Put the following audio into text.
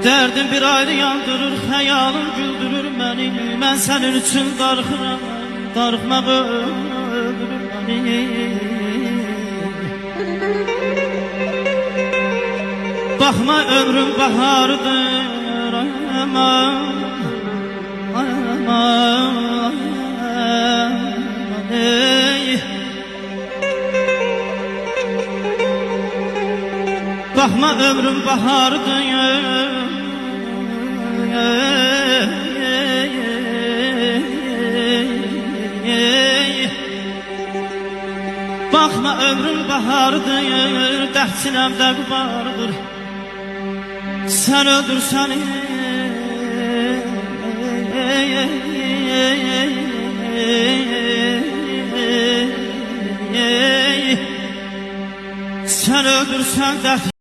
Derdim bir ayrı yandırır, xəyalım güldürür məni. Mən sənin üçün darıxıram, darıxmaq öldürür məni. Baxma ömrüm bahardır, aman, aman, ey. Baxma ömrüm bahardır, baxma ömrüm bahardır, dərd sinəmdə qubardır. Sən öldürsən, sən öldürsən dərd